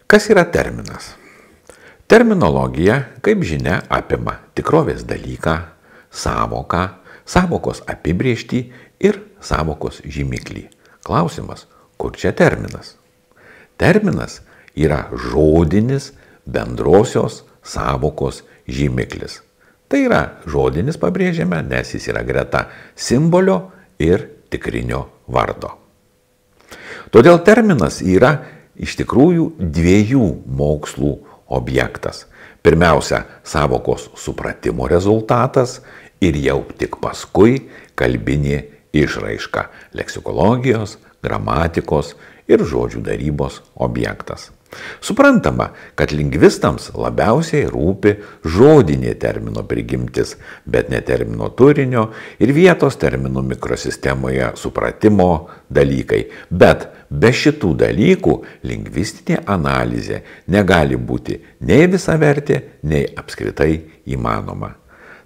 Kas yra terminas? Terminologija, kaip žinia, apima tikrovės dalyką, sąvoką, sąvokos apibrėžtį ir sąvokos žymiklį. Klausimas, kur čia terminas? Terminas yra žodinis bendrosios sąvokos žymiklis. Tai yra žodinis, pabrėžiame, nes jis yra greta simbolio ir tikrinio vardo. Todėl terminas yra iš tikrųjų dviejų mokslų objektas. Pirmiausia, sąvokos supratimo rezultatas ir jau tik paskui kalbinė išraiška, leksikologijos, gramatikos ir žodžių darybos objektas. Suprantama, kad lingvistams labiausiai rūpi žodinė termino prigimtis, bet ne termino turinio ir vietos terminų mikrosistemoje supratimo dalykai. Bet be šitų dalykų lingvistinė analizė negali būti nei visavertė, nei apskritai įmanoma.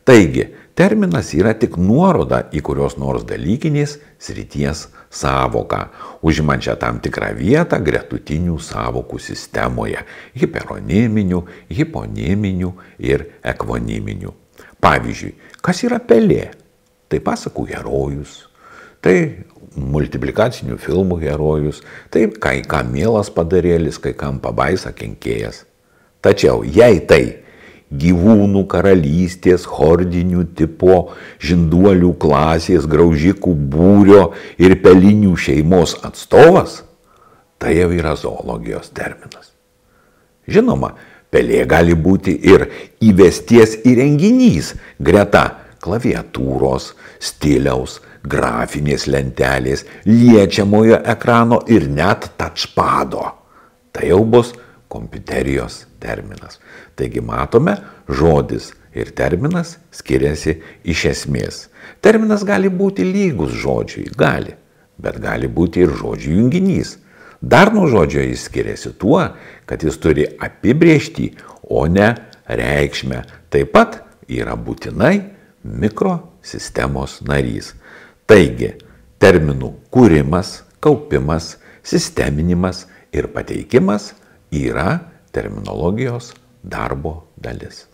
Taigi, terminas yra tik nuoroda į kurios nors dalykinės srities sąvoką, užimančią tam tikrą vietą gretutinių sąvokų sistemoje – hiperoniminių, hiponiminių ir ekvoniminių. Pavyzdžiui, kas yra pelė? Tai pasakų herojus, tai multiplikacinių filmų herojus, tai kai kam mielas padarėlis, kai kam pabaisa kenkėjas. Tačiau jei tai gyvūnų karalystės, hordinių tipo, žinduolių klasės, graužikų būrio ir pelinių šeimos atstovas, tai jau yra zoologijos terminas. Žinoma, pelė gali būti ir įvesties įrenginys greta klaviatūros, stiliaus, grafinės lentelės, liečiamojo ekrano ir net touchpado. Tai jau bus kompiuterijos terminas. Taigi matome, žodis ir terminas skiriasi iš esmės. Terminas gali būti lygus žodžiui, gali, bet gali būti ir žodžių junginys. Dar nuo žodžio jis skiriasi tuo, kad jis turi apibrėžtį, o ne reikšmę. Taip pat yra būtinai mikrosistemos narys. Taigi, terminų kūrimas, kaupimas, sisteminimas ir pateikimas yra terminologijos darbo dalis.